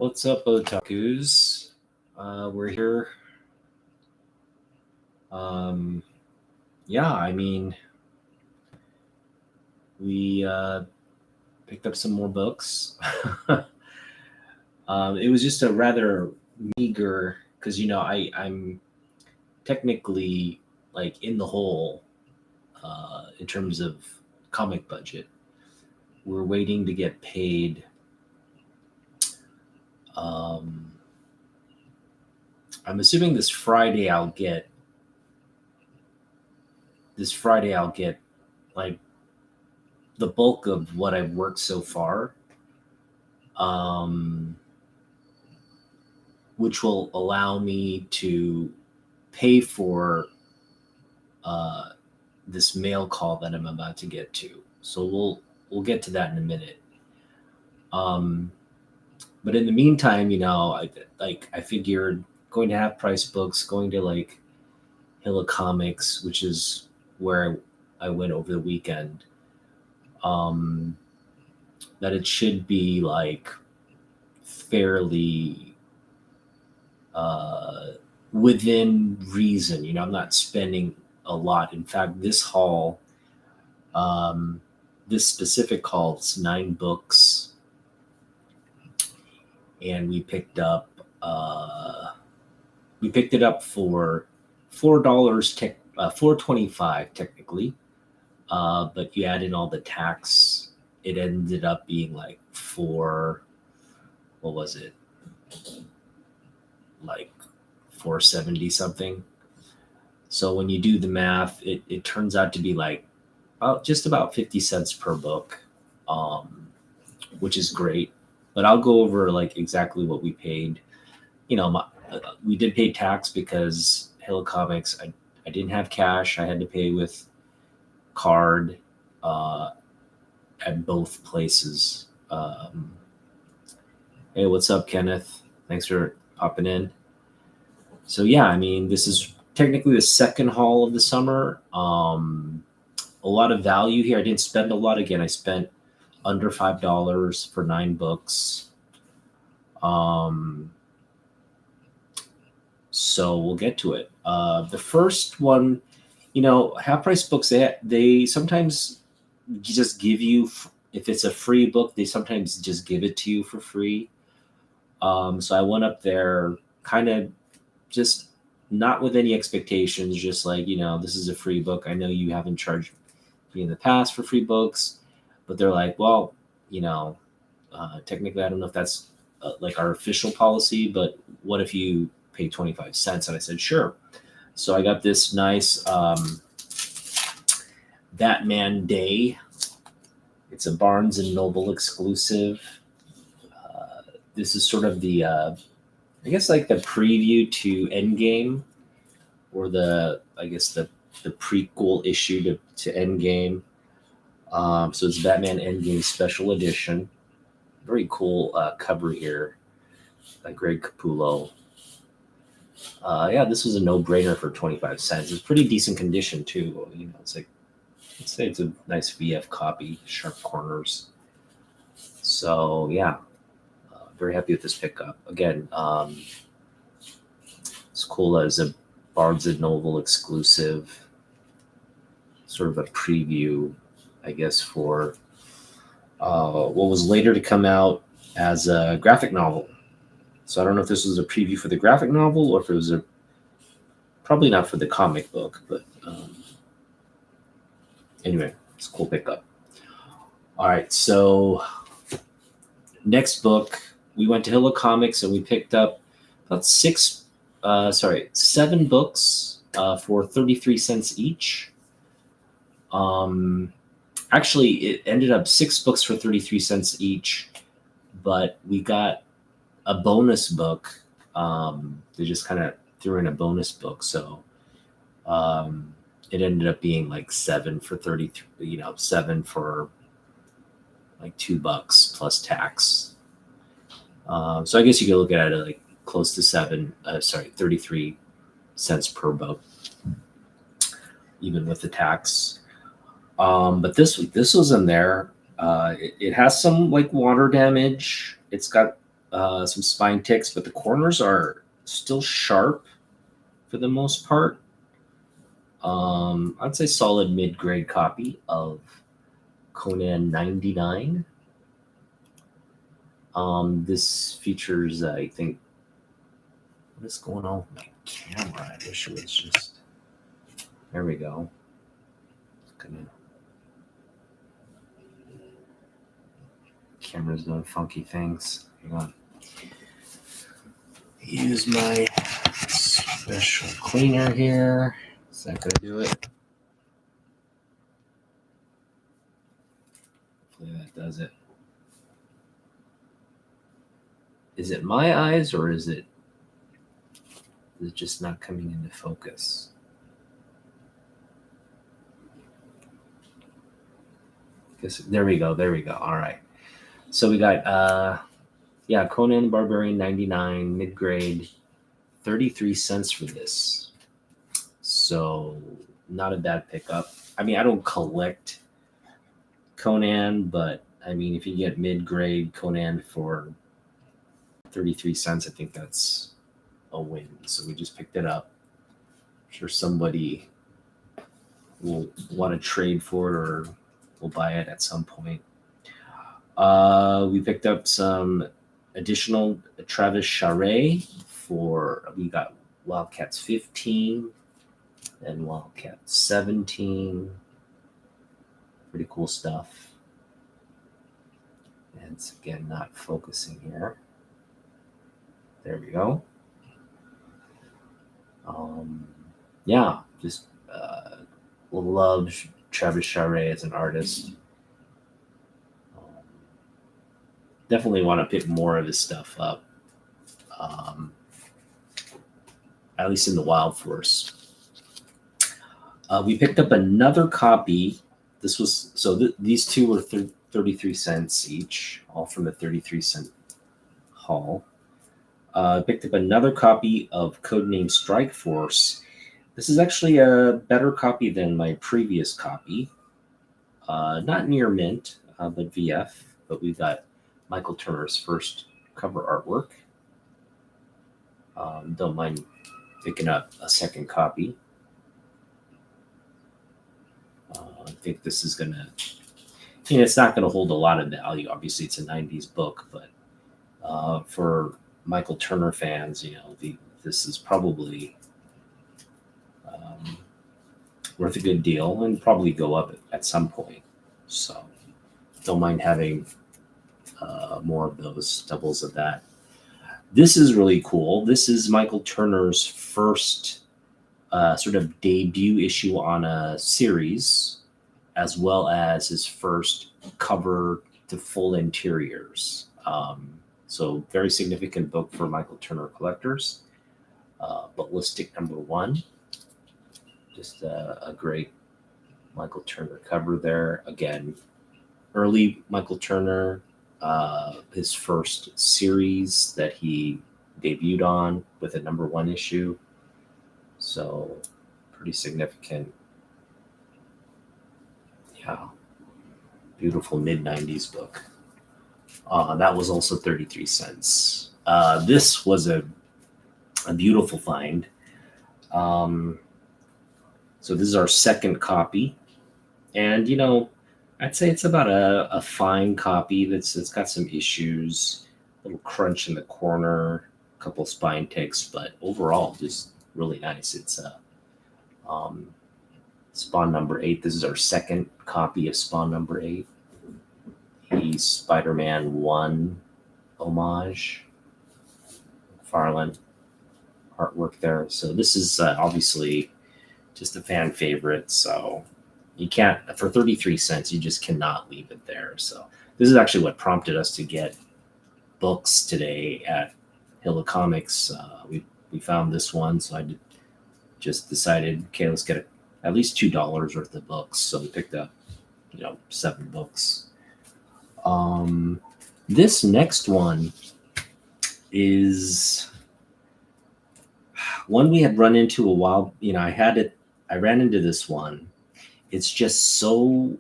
What's up, otakus? We're here. Um, yeah, I mean, we picked up some more books. It was just a rather meager, because I'm technically like in the hole in terms of comic budget. We're waiting to get paid. Um, I'm assuming this Friday I'll get like the bulk of what I've worked so far, um, which will allow me to pay for uh, this mail call that I'm about to get to. So we'll get to that in a minute. Um, but in the meantime, I figured going to Half Price Books, going to like Hill of Comics, which is where I went over the weekend. Um, that it should be like fairly uh, within reason. I'm not spending a lot. In fact, um, this specific haul, it's 9 books, and we picked it up for $4, 4.25 technically. But you add in all the tax, it ended up being like four. What was it? Like 470 something. So when you do the math, it turns out to be like just about 50 cents per book, um, which is great. But I'll go over like exactly what we paid. We did pay tax because Hill Comics, I didn't have cash. I had to pay with card uh, at both places. Hey, what's up, Kenneth? Thanks for popping in. So yeah, I mean, this is technically the second haul of the summer. A lot of value here. I didn't spend a lot. Again, I spent under $5 for 9 books. Um, so we'll get to it. The first one, Half Price Books, they sometimes just give you, if it's a free book, they sometimes just give it to you for free. So I went up there kind of just not with any expectations, just like, this is a free book. I know you haven't charged me in the past for free books, but they're like, well, technically, I don't know if that's like our official policy, but what if you pay 25 cents? And I said, sure. So I got this nice Batman Day. It's a Barnes and Noble exclusive. This is sort of the, I guess, like the preview to Endgame, or the prequel issue to Endgame. So it's Batman Endgame Special Edition. Very cool cover here by Greg Capullo. Yeah, this was a no-brainer for 25 cents. It's pretty decent condition too. It's like, let's say it's a nice VF copy, sharp corners. So yeah, very happy with this pickup. Again, it's cool as a Barnes and Noble exclusive, sort of a preview, I guess, for what was later to come out as a graphic novel. So I don't know if this was a preview for the graphic novel or if it was probably not for the comic book, but anyway, it's a cool pickup. All right, so next book, we went to Hill of Comics and we picked up about 7 books for 33 cents each. Actually, it ended up 6 books for 33 cents each, but we got a bonus book. They just kind of threw in a bonus book, so it ended up being like 7 for 33. 7 for like $2 plus tax. So I guess you could look at it like close to 33 cents per book, even with the tax. But this was in there. It has some like water damage. It's got some spine ticks, but the corners are still sharp for the most part. I'd say solid mid-grade copy of Conan 99. This features, I think, what is going on with my camera? I wish it was just, there we go. Camera's doing funky things. Hang on. Use my special cleaner here. Is that gonna do it? Hopefully that does it. Is it my eyes or is it just not coming into focus? There we go. All right. So we got Conan Barbarian 99 mid-grade, 33 cents for this. So not a bad pickup. I mean, I don't collect Conan, but I mean, if you get mid-grade Conan for 33 cents, I think that's a win. So we just picked it up. I'm sure somebody will want to trade for it or will buy it at some point. We picked up some additional Travis Charest we got Wildcats 15 and Wildcats 17. Pretty cool stuff. And it's again not focusing here. There we go. Just love Travis Charest as an artist. Definitely want to pick more of his stuff up, at least in the Wild Force. We picked up another copy. This was these two were 33 cents each, all from a 33-cent haul. Picked up another copy of Codename Strike Force. This is actually a better copy than my previous copy. Not near mint, but VF. But we've got Michael Turner's first cover artwork. Don't mind picking up a second copy. I think this is gonna, it's not gonna hold a lot of value. Obviously, it's a '90s book, but for Michael Turner fans, this is probably worth a good deal and probably go up at some point. So don't mind having more of those doubles of that. This is really cool. This is Michael Turner's first sort of debut issue on a series, as well as his first cover to full interiors. So very significant book for Michael Turner collectors. Ballistic #1. Just a great Michael Turner cover there. Again, early Michael Turner, his first series that he debuted on with a #1 issue. So pretty significant. Yeah. Beautiful mid-90s book. That was also 33 cents. This was a beautiful find. So this is our second copy. And, I'd say it's about a fine copy. It's got some issues, a little crunch in the corner, a couple spine ticks, but overall, just really nice. It's Spawn #8. This is our second copy of Spawn #8. The Spider-Man 1 homage. Farland artwork there. So this is obviously just a fan favorite. So you can't, for 33 cents, you just cannot leave it there. So this is actually what prompted us to get books today at Hill of Comics. We found this one, so I just decided, okay, let's get at least $2 worth of books. So we picked up, 7 books. This next one is one we had run into a while. I ran into this one. It's just so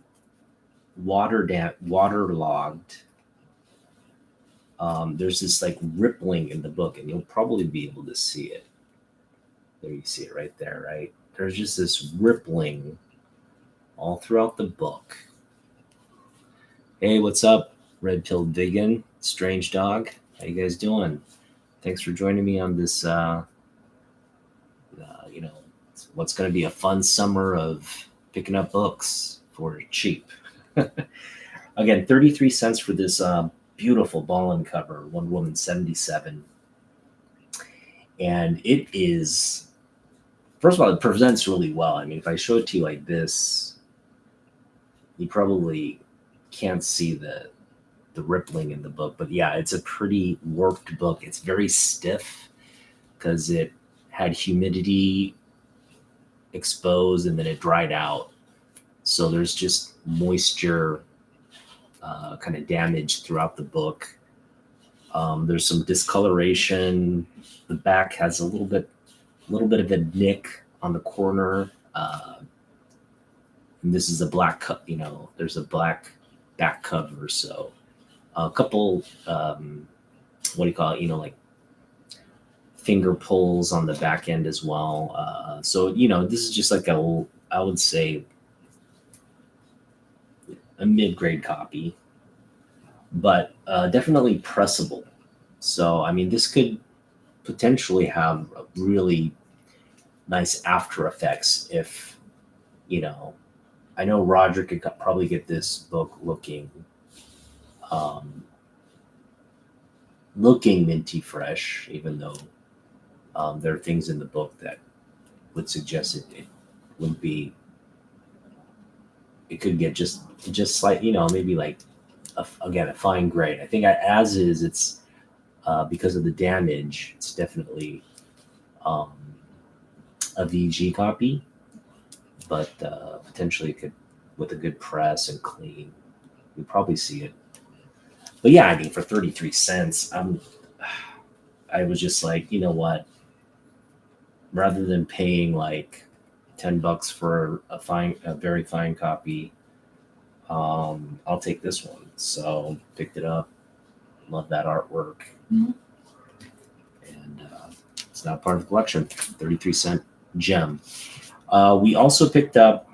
waterlogged. there's this like rippling in the book, and you'll probably be able to see it. There, you see it right there, right? There's just this rippling all throughout the book. Hey, what's up, Red Pill Vegan, Strange Dog? How you guys doing? Thanks for joining me on this, you know, what's going to be a fun summer of picking up books for cheap. Again, 33 cents for this beautiful ball-in cover, One Woman 77. And it is, first of all, it presents really well. I mean, if I show it to you like this, you probably can't see the rippling in the book. But yeah, it's a pretty worked book. It's very stiff because it had humidity exposed and then it dried out. So there's just moisture kind of damage throughout the book. There's some discoloration. The back has a little bit of a nick on the corner. And this is a black there's a black back cover. So a couple, what do you call it? Like finger pulls on the back end as well. So, this is just like I would say a mid-grade copy, but definitely pressable. So, I mean, this could potentially have really nice after effects if, I know Roger could probably get this book looking minty fresh, even though there are things in the book that would suggest it would be. It could get just like maybe like a fine grade. I think as is, it's because of the damage. It's definitely a VG copy, but potentially could, with a good press and clean, you'd probably see it. But yeah, I mean, for 33 cents, I was just like, you know what? Rather than paying like $10 for a very fine copy, I'll take this one. So picked it up. Love that artwork. Mm-hmm. And it's now part of the collection. 33-cent gem. We also picked up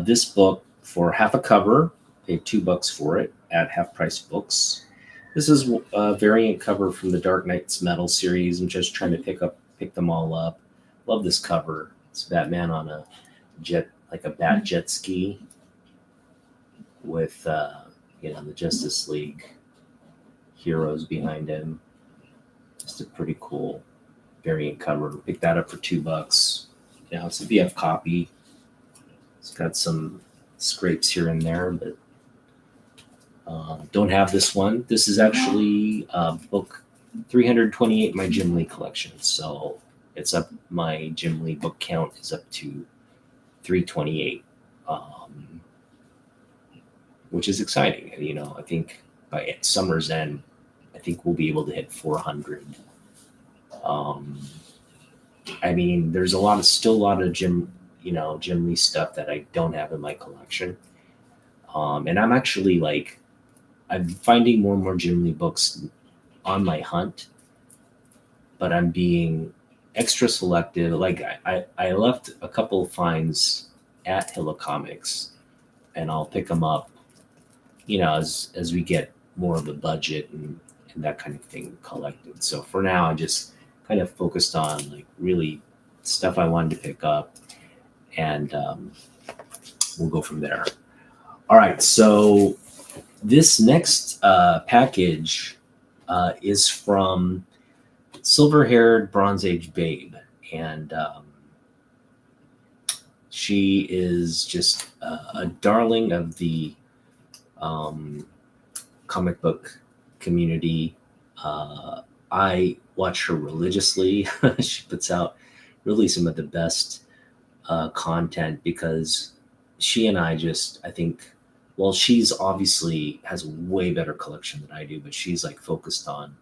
this book for half a cover. Paid $2 for it at Half Price Books. This is a variant cover from the Dark Knight's Metal series. I'm just trying to pick them all up. Love this cover. It's Batman on a jet, like a bat jet ski, with the Justice League heroes behind him. Just a pretty cool variant cover. Picked that up for $2. It's a VF copy. It's got some scrapes here and there, but don't have this one. This is actually book 328 in my Jim Lee collection. So it's up. My Jim Lee book count is up to 328, which is exciting. I think by summer's end, I think we'll be able to hit 400. I mean, there's still a lot of Jim Lee stuff that I don't have in my collection. And I'm actually I'm finding more and more Jim Lee books on my hunt, but I'm being extra selective. Like I left a couple of finds at Hilla Comics, and I'll pick them up, as we get more of a budget and that kind of thing collected. So for now, I just kind of focused on really stuff I wanted to pick up, and we'll go from there. All right, so this next package is from Silver-Haired Bronze Age Babe, and she is just a darling of the comic book community. I watch her religiously. She puts out really some of the best content, because she and I think, well, she's obviously has a way better collection than I do, but she's focused on,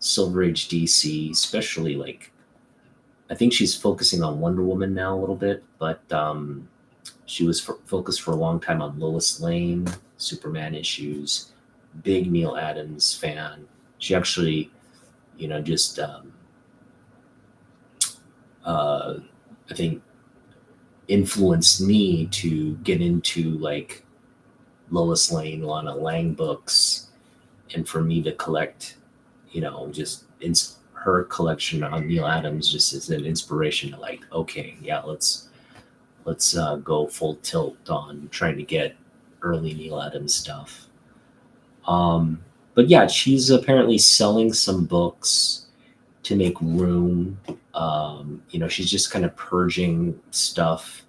Silver Age DC, especially I think she's focusing on Wonder Woman now a little bit, but she was focused for a long time on Lois Lane, Superman issues, big Neil Adams fan. She actually, just I think influenced me to get into like Lois Lane, Lana Lang books, and for me to collect, just her collection on Neil Adams just as an inspiration to like, okay, yeah, let's go full tilt on trying to get early Neil Adams stuff. But yeah, she's apparently selling some books to make room. She's just kind of purging stuff,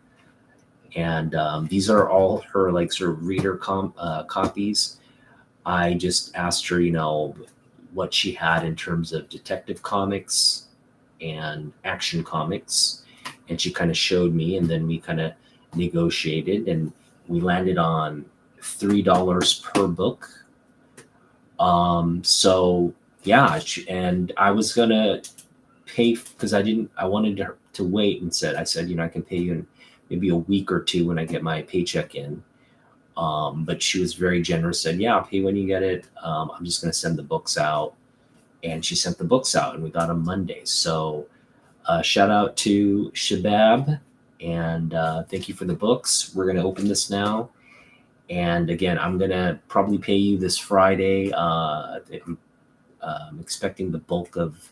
and these are all her like sort of reader copies. I just asked her, what she had in terms of Detective Comics and Action Comics, and she kind of showed me, and then we kind of negotiated, and we landed on $3 per book. So yeah, and I was gonna pay because I wanted to wait, and I said, I can pay you in maybe a week or two when I get my paycheck in. But she was very generous, said, yeah, I'll pay when you get it. I'm just going to send the books out. And she sent the books out, and we got them Monday. So shout out to Shabab, and thank you for the books. We're going to open this now. And again, I'm going to probably pay you this Friday. I'm expecting the bulk of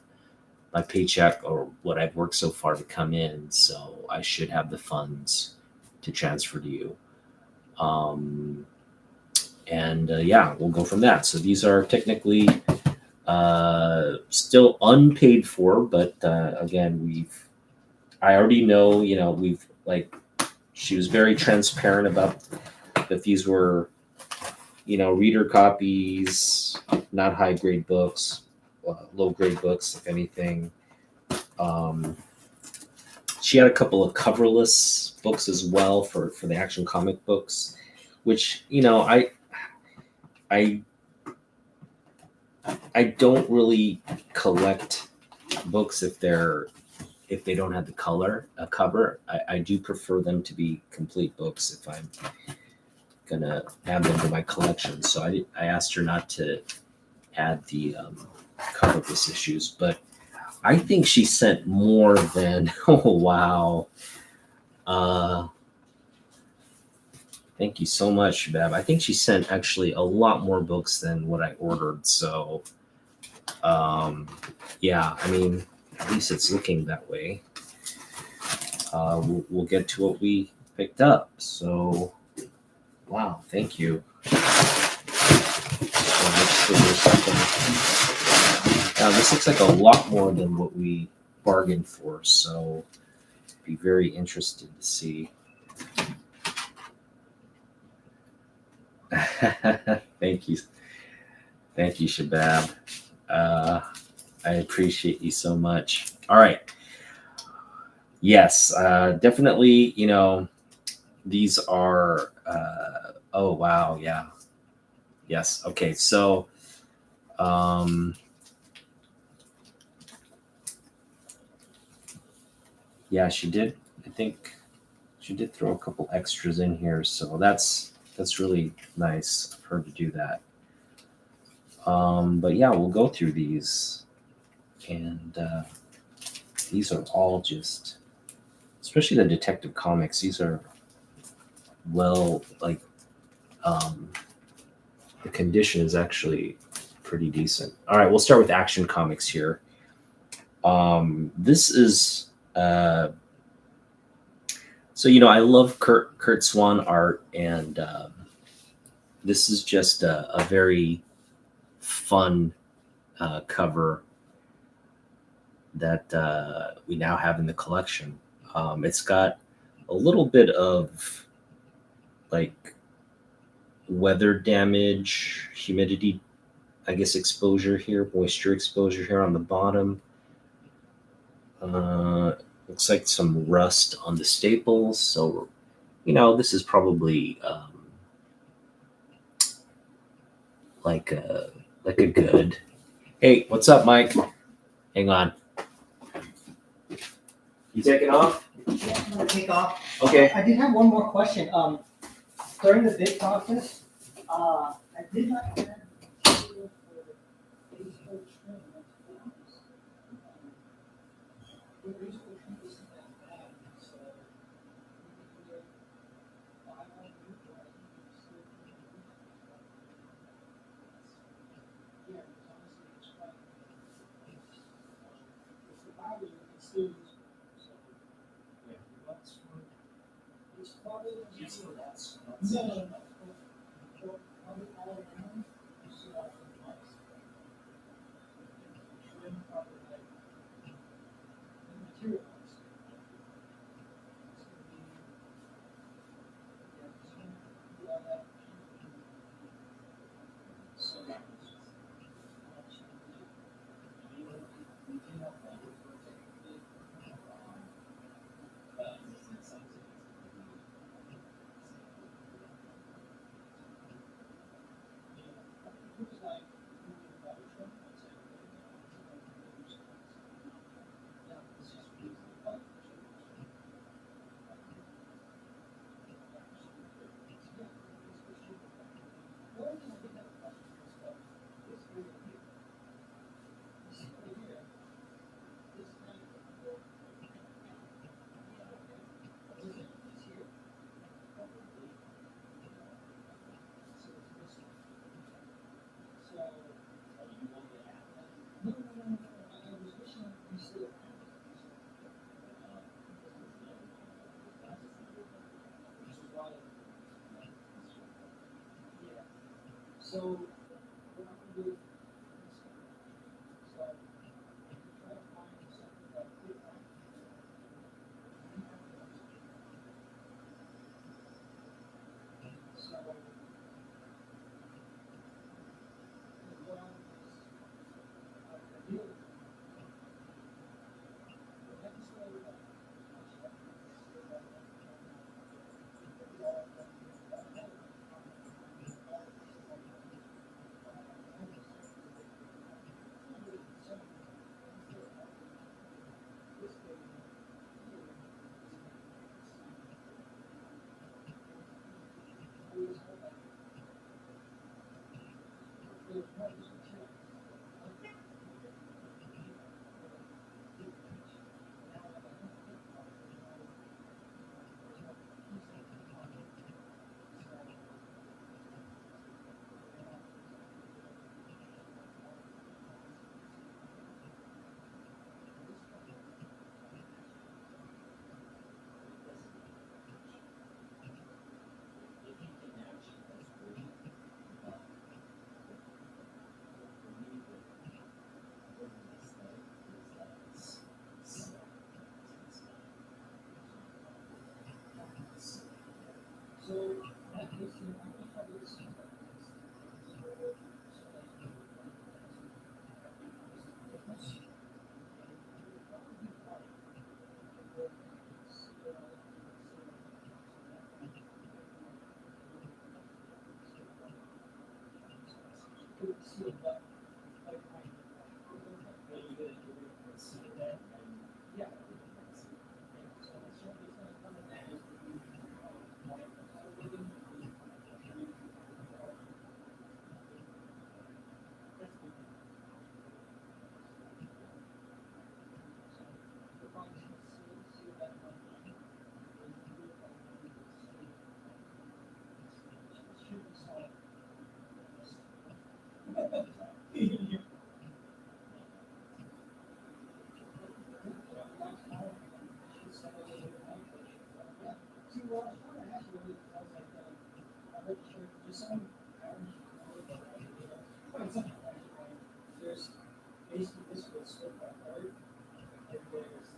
my paycheck or what I've worked so far to come in. So I should have the funds to transfer to you. Yeah, we'll go from that. So these are technically still unpaid for, but again, I already know, she was very transparent about that these were, reader copies, not high grade books, low grade books, if anything. She had a couple of coverless books as well for the Action Comic books, which I don't really collect books if they don't have the cover. I do prefer them to be complete books if I'm gonna add them to my collection. So I asked her not to add the coverless issues, but I think she sent more than oh wow. Thank you so much, Bev. I think she sent actually a lot more books than what I ordered. So yeah, I mean, at least it's looking that way. We'll get to what we picked up. So wow, thank you. Now this looks like a lot more than what we bargained for, so be very interested to see. Thank you, Shabab. I appreciate you so much. All right. Yes, definitely. These are. Oh wow, yeah. Yes. Okay. So. Yeah, she did. I think she did throw a couple extras in here, so that's really nice of her to do that. But yeah, we'll go through these, and these are all just, especially the Detective Comics. These are the condition is actually pretty decent. All right, we'll start with Action Comics here. This is. So I love Kurt Swan art, and this is just a very fun cover that we now have in the collection. It's got a little bit of like weather damage, humidity, I guess, exposure here, moisture exposure here on the bottom. Looks like some rust on the staples. So, this is probably like a good. Hey, what's up, Mike? Hang on. You taking off? Yeah, I'm gonna take off. Okay. I did have one more question. During the bid process, I did not have material for baseball training. The baseball training isn't that bad, so we can get 500 people. I think we still can do that. Yeah, because honestly, it's quite. If the body is still useful, so Wait, what's for? it's probably Yes, for that's no, no, no. For probably all around, you see all the lights. Trim probably like the materials. It's gonna be yeah, it's gonna be all that. So We do have one for technically, but it's not something. it looks like we need a better trim. I'd say yeah, it's just really like well, I think that question is stuff. This area here, this area here, this thing, this is here. Probably. So it's this one. So Oh, you want to have that? no, no, no, no, no. I was wishing we still had it. Which is why, yeah. So what I'm gonna do is so I can try to find something that fit that. So what I'm is ideally the next level that If you can actually, that's great. But for me, the aesthetic is that it's so that makes it I'm gonna try this. Yeah. See, well, I was trying to ask you, I was like, I read the shirt, there's some parents, there's basically this was split by third, and there's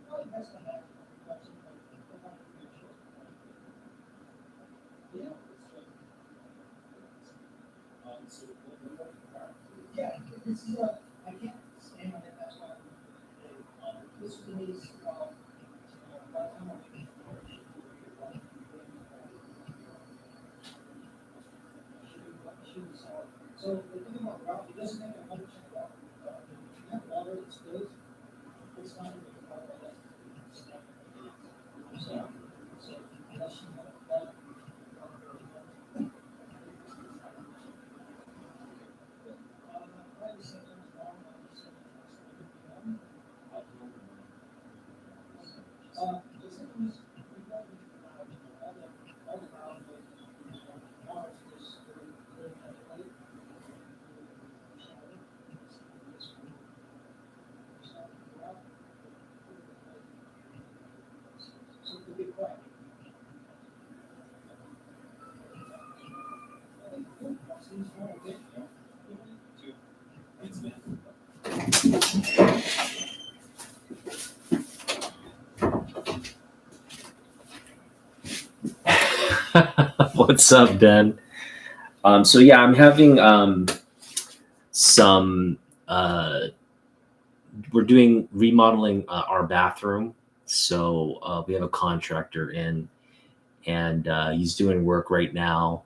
probably best to have something like yeah, so what yeah, this is I can't stand on it, that's why this one is by the time I make it, So the thing about route, it doesn't make 100% route. If you have water that spills, it's not going to be part of that. So unless you have that, probably sometimes wrong, the second is we got all the route, ours is very light. So to be quiet. What's up, Ben? So yeah, I'm having some. We're doing remodeling our bathroom, so we have a contractor in, and he's doing work right now.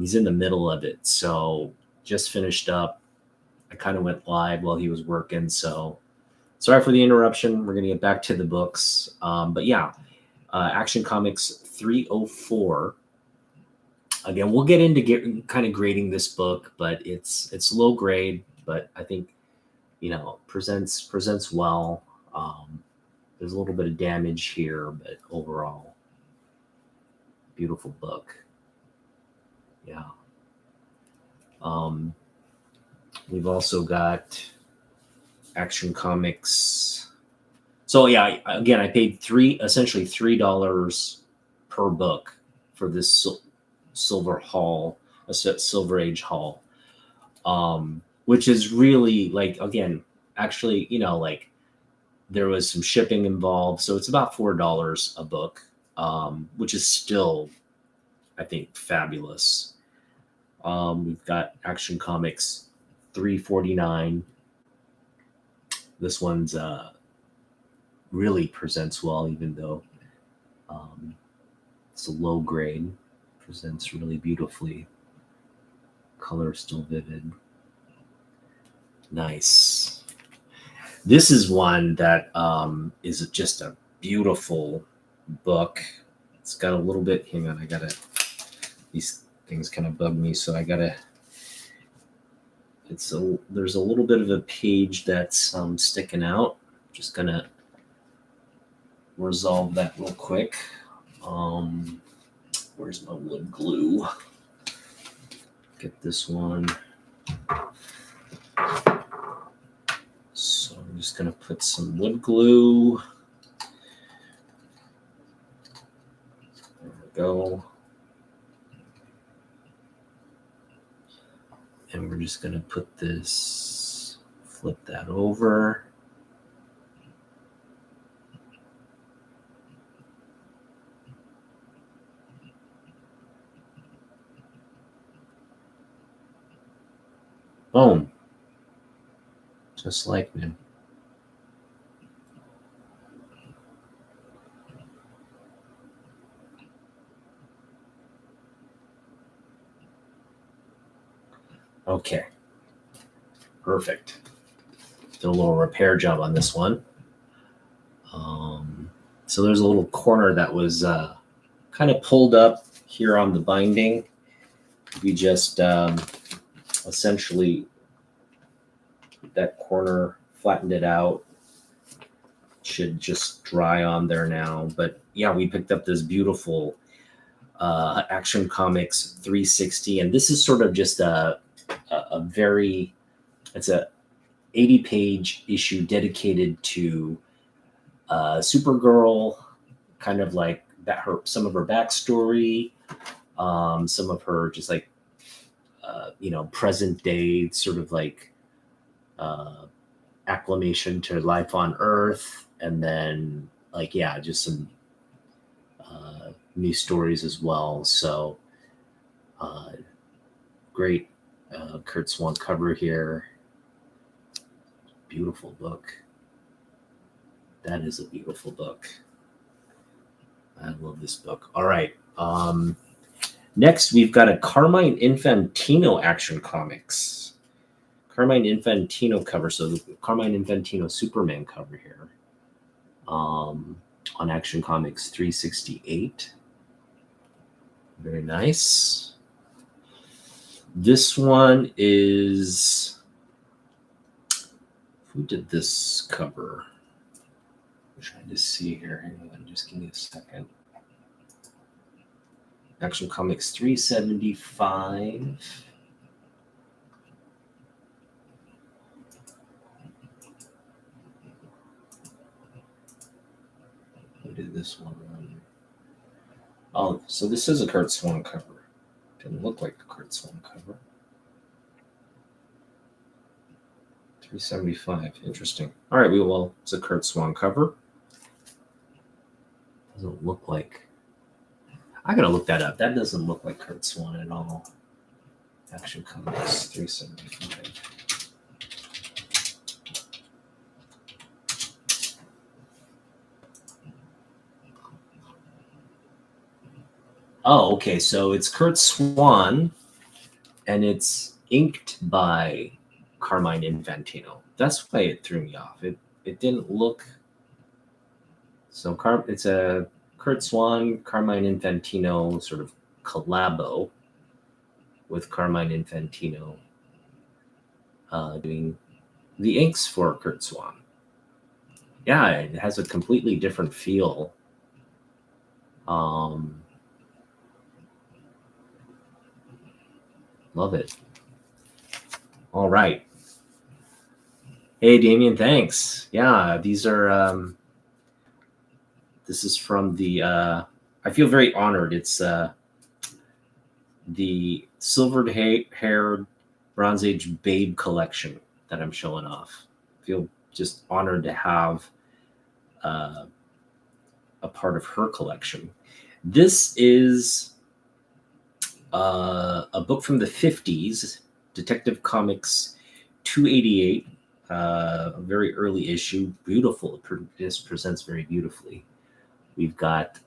He's in the middle of it, so just finished up. I kind of went live while he was working, so sorry for the interruption. We're gonna get back to the books, but yeah, Action Comics 304. Again, we'll get into kind of grading this book, but it's low grade, but I think presents well. There's a little bit of damage here, but overall, beautiful book. Yeah. We've also got Action Comics. So yeah, again, I paid essentially $3 per book for this Silver Hall, a Silver Age Hall, which is really like, again, actually, like there was some shipping involved, so it's about $4 a book, which is still, I think, fabulous. We've got Action Comics 349. This one's really presents well, even though it's a low grade. Presents really beautifully. Color still vivid. Nice. This is one that is just a beautiful book. It's got a little bit. Hang on, these things kind of bug me, so I gotta. There's a little bit of a page that's sticking out. Just gonna resolve that real quick. Where's my wood glue? Get this one. So I'm just gonna put some wood glue. There we go. And we're just gonna put this, flip that over. Boom. Just like me. Okay. Perfect. Did a little repair job on this one. So there's a little corner that was kind of pulled up here on the binding. We just essentially that corner, flattened it out. Should just dry on there now. But yeah, we picked up this beautiful Action Comics 360, and this is sort of just it's a 80-page issue dedicated to Supergirl, kind of like that, some of her backstory, some of her just like present day sort of like acclimation to life on Earth, and then just some new stories as well. So great Kurt Swan cover here. Beautiful book. That is a beautiful book. I love this book. All right. Next, we've got a Carmine Infantino Action Comics. Carmine Infantino cover. So the Carmine Infantino Superman cover here on Action Comics 368. Very nice. This one is, who did this cover? I'm trying to see here. Hang on, just give me a second. Action Comics 375. Who did this one run? Oh, so this is a Kurt Swan cover. Didn't look like the Kurt Swan cover. 375. Interesting. All right, well, it's a Kurt Swan cover. Doesn't look like. I gotta look that up. That doesn't look like Kurt Swan at all. Action Comics 375. Oh, okay. So it's Kurt Swan, and it's inked by Carmine Infantino. That's why it threw me off. It didn't look. So it's a Kurt Swan, Carmine Infantino sort of collabo with Carmine Infantino doing the inks for Kurt Swan. Yeah, it has a completely different feel. Love it. All right. Hey, Damien, thanks. Yeah, these are, this is from the, I feel very honored. It's the silvered-haired Bronze Age Babe collection that I'm showing off. I feel just honored to have a part of her collection. This is a book from the 50s, Detective Comics 288, a very early issue. Beautiful. This presents very beautifully. We've got,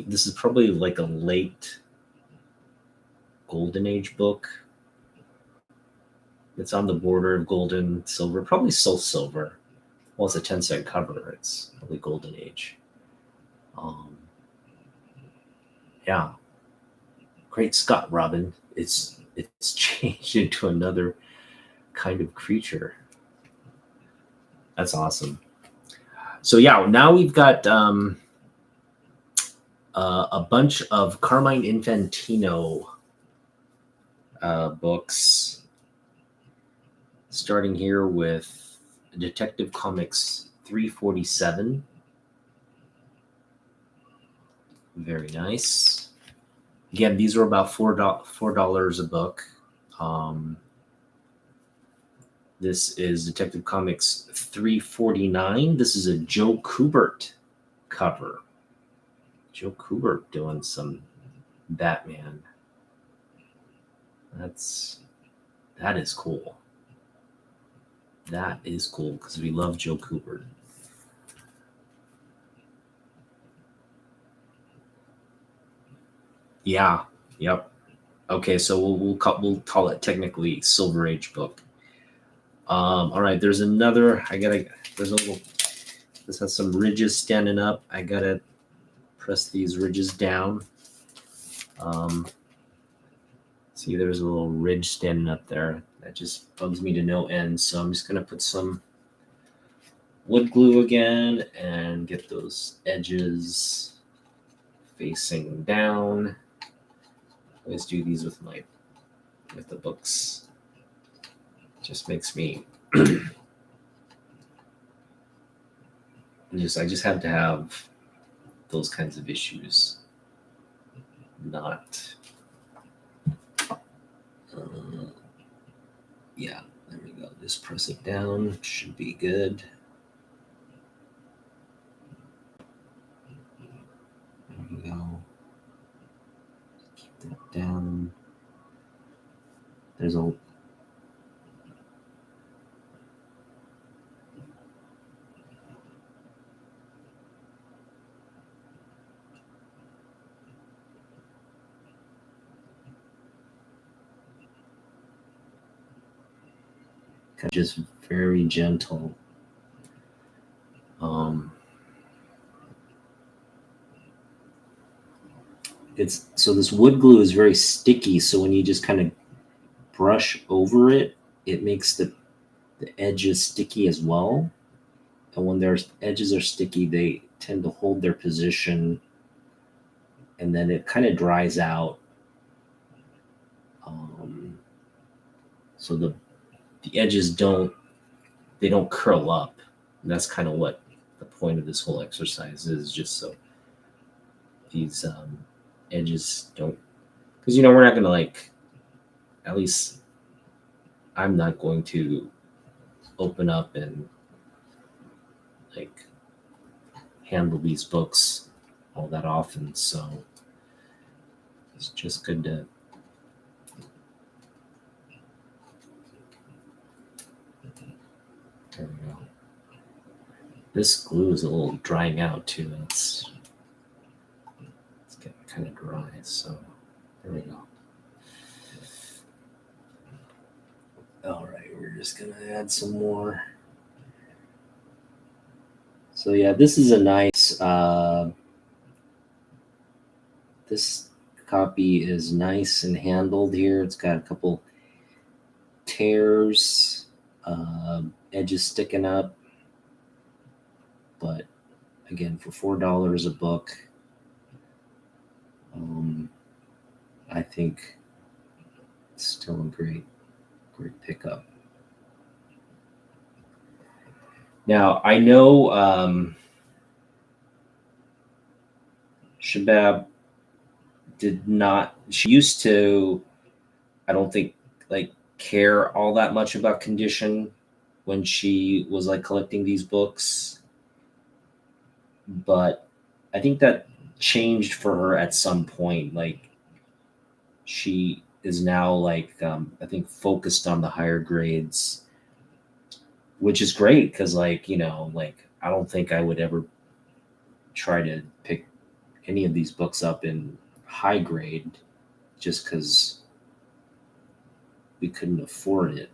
this is probably like a late Golden Age book. It's on the border of golden, silver, probably soul silver. Well, it's a 10-cent cover. It's probably Golden Age. Yeah. Great Scott, Robin. It's changed into another kind of creature. That's awesome. So yeah, now we've got a bunch of Carmine Infantino books, starting here with Detective Comics 347. Very nice. Again, these are about $4 a book. This is Detective Comics 349. This is a Joe Kubert cover. Joe Kubert doing some Batman. That is cool. That is cool because we love Joe Kubert. Yeah. Yep. Okay, so we'll call it technically Silver Age book. All right, there's another. There's a little. This has some ridges standing up. I gotta press these ridges down. See, there's a little ridge standing up there. That just bugs me to no end. So I'm just gonna put some wood glue again and get those edges facing down. I always do these with the books. It just makes me I just have to have those kinds of issues. Not yeah, there we go. Just press it down. Should be good. There we go. Keep that down. There's a just very gentle. So this wood glue is very sticky. So when you just kind of brush over it, it makes the edges sticky as well. And when their edges are sticky, they tend to hold their position, and then it kind of dries out. So the edges don't curl up. And that's kind of what the point of this whole exercise is, just so these edges don't, because we're not going to at least I'm not going to open up and handle these books all that often, so it's just good to there we go. This glue is a little drying out too. It's getting kind of dry, so there we go. All right, we're just gonna add some more. So yeah, this is a nice, this copy is nice and handled here. It's got a couple tears, edges sticking up, but again, for $4 a book, I think it's still a great pickup. Now, I know Shabab did not, she used to, I don't think, care all that much about condition when she was collecting these books. But I think that changed for her at some point. She is now I think focused on the higher grades, which is great because I don't think I would ever try to pick any of these books up in high grade just because we couldn't afford it.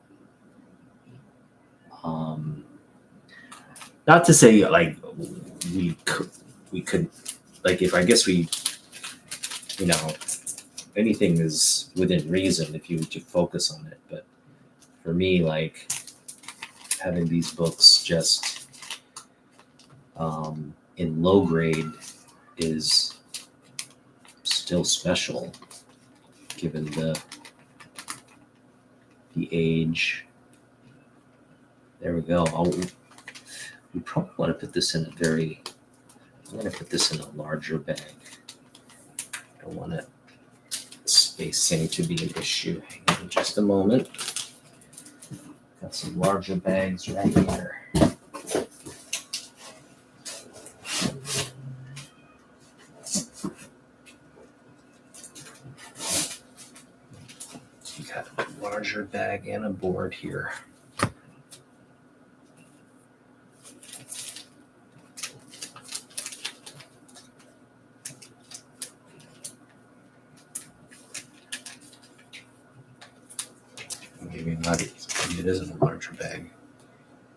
Not to say we could if I guess we anything is within reason if you to focus on it, but for me having these books just in low grade is still special given the age. There we go. We probably want to put this in I'm going to put this in a larger bag. I don't want spacing to be an issue. Hang on just a moment. Got some larger bags right here. You got a larger bag and a board here. Maybe not. Maybe it isn't a larger bag.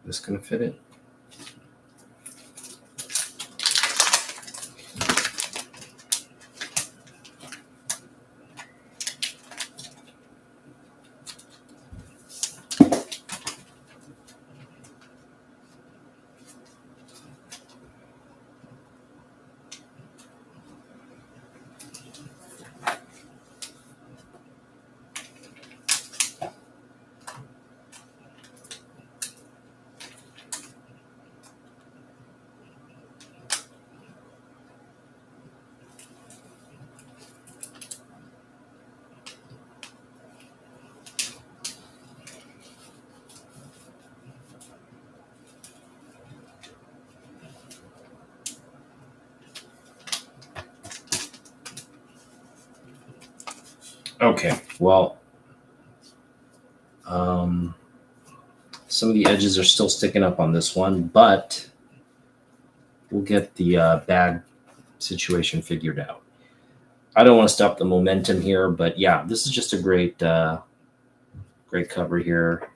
This gonna fit it? Okay, well, some of the edges are still sticking up on this one, but we'll get the bag situation figured out. I don't want to stop the momentum here, but yeah, this is just a great cover here.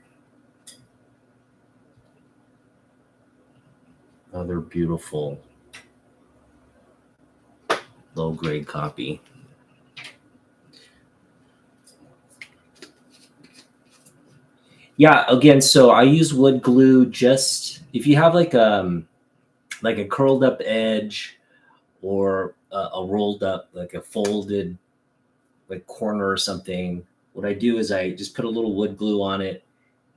Another beautiful low-grade copy. Yeah, again, so I use wood glue just if you have like a curled up edge or a rolled up, like a folded like corner or something. What I do is I just put a little wood glue on it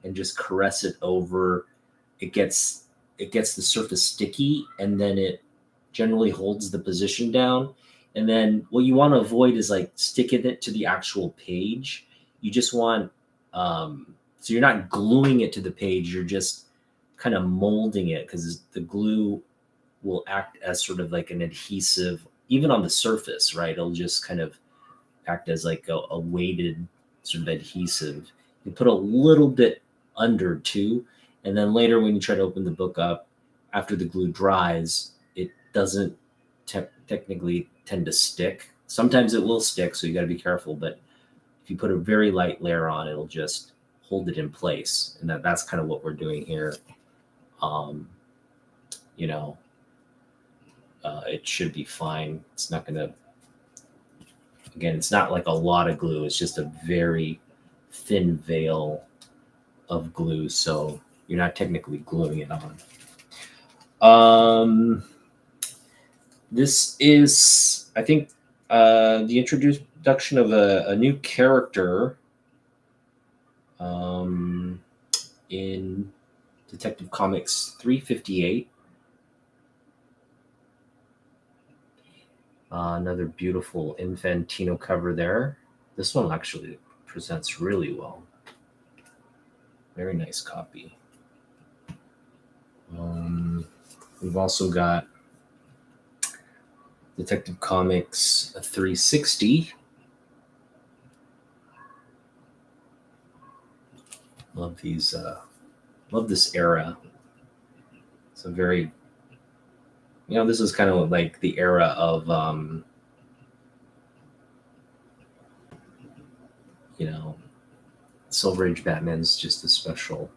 and just caress it over. It gets the surface sticky, and then it generally holds the position down. And then what you want to avoid is like sticking it to the actual page. You just want so you're not gluing it to the page. You're just kind of molding it because the glue will act as sort of like an adhesive, even on the surface, right? It'll just kind of act as like a weighted sort of adhesive. You put a little bit under too, and then later when you try to open the book up, after the glue dries, it doesn't technically tend to stick. Sometimes it will stick, so you got to be careful. But if you put a very light layer on, it'll just hold it in place, and that's kind of what we're doing here. Um, you know, it should be fine. It's not going to. Again, it's not like a lot of glue. It's just a very thin veil of glue, so you're not technically gluing it on. This is, I think, the introduction of a new character in Detective Comics 358. Another beautiful Infantino cover there. This one actually presents really well. Very nice copy. We've also got Detective Comics 360. Love these. Love this era. It's a very, this is kind of like the era of, Silver Age Batman's just a special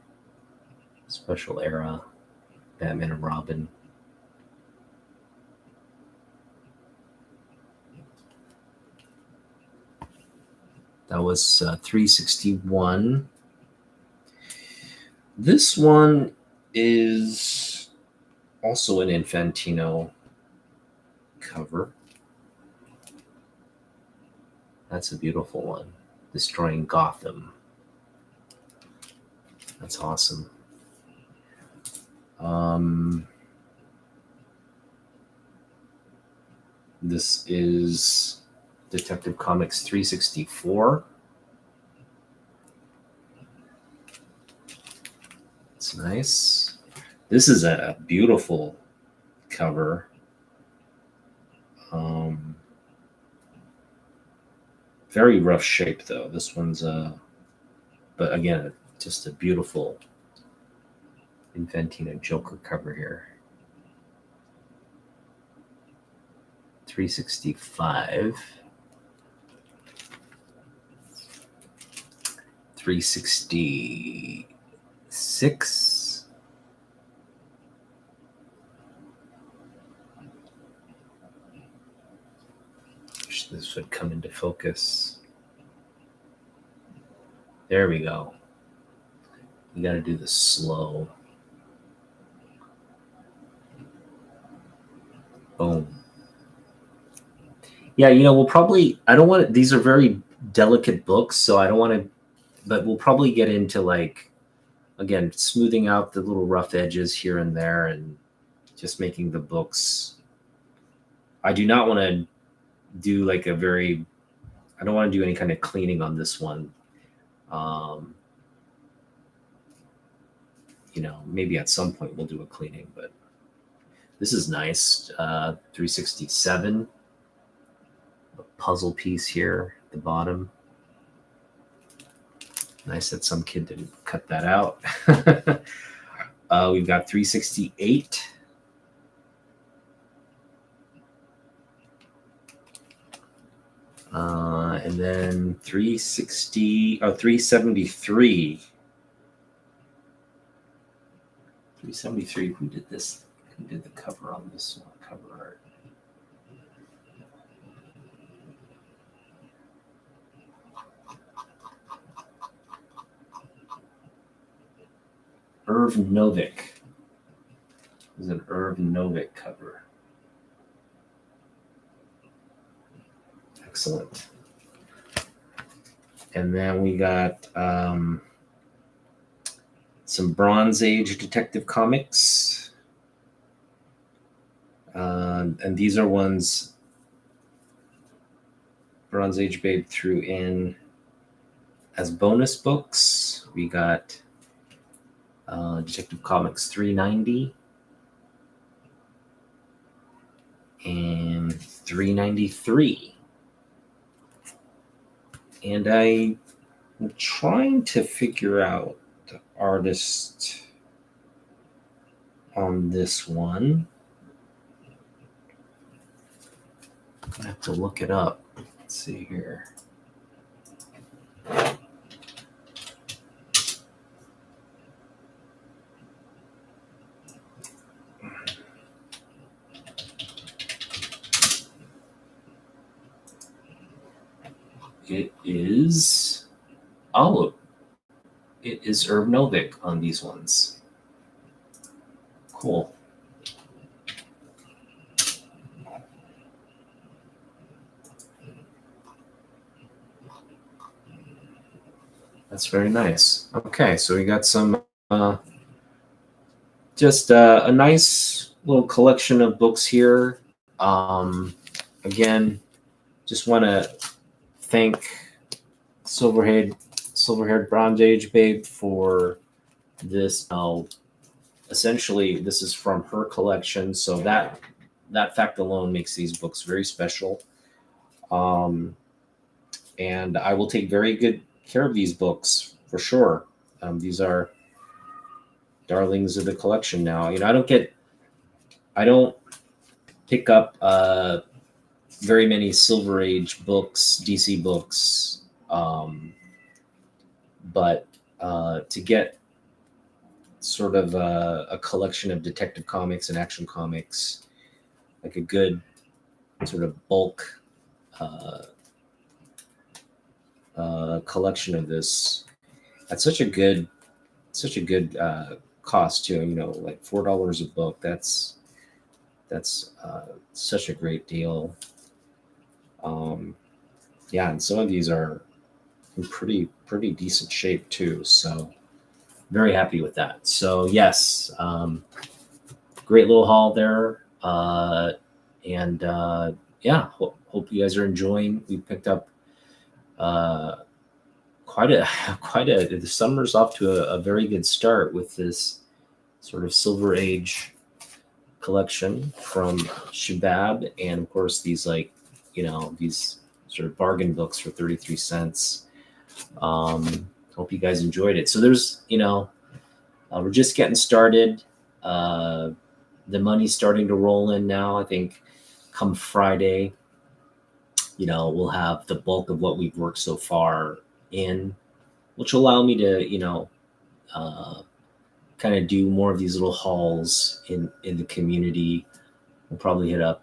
era. Batman and Robin. That was 361. This one is also an Infantino cover. That's a beautiful one. Destroying Gotham. That's awesome. This is Detective Comics 364. It's nice. This is a beautiful cover. Very rough shape though. This one's but again, just a beautiful Infantino Joker cover here. 365. 366. Wish this would come into focus. There we go. You got to do this slow. Boom. Yeah, we'll probably, I don't want to, these are very delicate books, so I don't want to, but we'll probably get into like, again, smoothing out the little rough edges here and there and just making the books. I do not want to do like I don't want to do any kind of cleaning on this one. Maybe at some point we'll do a cleaning, but this is nice. 367. A puzzle piece here at the bottom. Nice that some kid didn't cut that out. We've got 368. And then 373. 373. Who did this? Who did the cover on this one? Cover art. Irv Novick. This is an Irv Novick cover. Excellent. And then we got some Bronze Age Detective Comics. And these are ones Bronze Age Babe threw in as bonus books. We got Detective Comics 390 and 393. And I'm trying to figure out the artist on this one. I have to look it up. Let's see here. It is Irv Novick on these ones. Cool. That's very nice. Okay, so we got some just a nice little collection of books here. Again, just want to thank Silver-Haired Bronze Age Babe for this. Essentially, this is from her collection, so that fact alone makes these books very special. And I will take very good care of these books for sure. These are darlings of the collection now. You know, I don't pick up very many Silver Age books, DC books, but to get sort of a collection of Detective Comics and Action Comics, like a good sort of bulk collection of this at such a good cost too. You know, like $4 a book. That's such a great deal. Yeah, and some of these are in pretty decent shape too. So very happy with that. So yes, great little haul there. And yeah, hope you guys are enjoying. We picked up quite a the summer's off to a very good start with this sort of Silver Age collection from Shabab, and of course these, like, you know, these sort of bargain books for 33 cents. Hope you guys enjoyed it. So there's, you know, we're just getting started. The money's starting to roll in now. I think come Friday, you know, we'll have the bulk of what we've worked so far in, which will allow me to, you know, kind of do more of these little hauls in the community. We'll probably hit up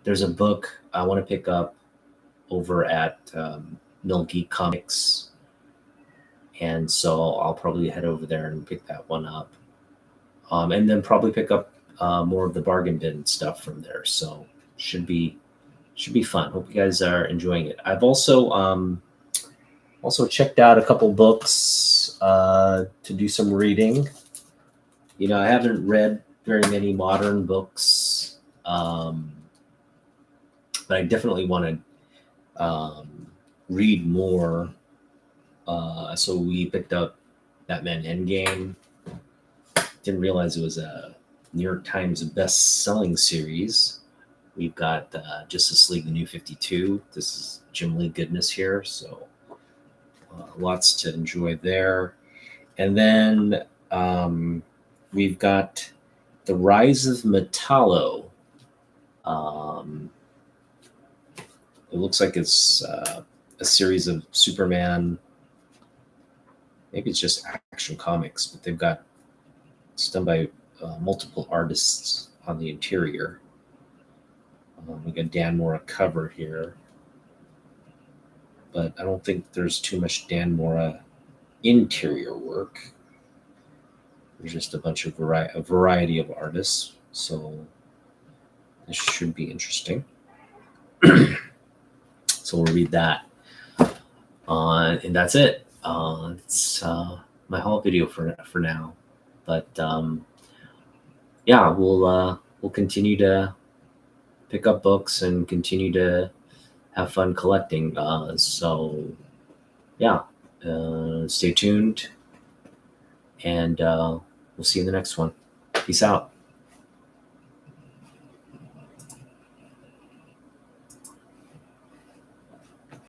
there's a book I want to pick up over at Mill Geek Comics, and so I'll probably head over there and pick that one up, and then probably pick up more of the bargain bin stuff from there. So should be fun. Hope you guys are enjoying it. I've also checked out a couple books to do some reading. You know, I haven't read very many modern books, but I definitely want to read more. So we picked up Batman Endgame. Didn't realize it was a New York Times best-selling series. We've got Justice League: The New 52. This is Jim Lee goodness here, so lots to enjoy there. And then we've got The Rise of Metallo. It looks like it's a series of Superman maybe it's just Action Comics, but they've got it's done by multiple artists on the interior. We got Dan Mora cover here, but I don't think there's too much Dan Mora interior work. There's just a bunch of a variety of artists, so this should be interesting. So we'll read that, and that's it. It's my whole video for now, but yeah, we'll continue to pick up books and continue to have fun collecting. So yeah, stay tuned, and we'll see you in the next one. Peace out.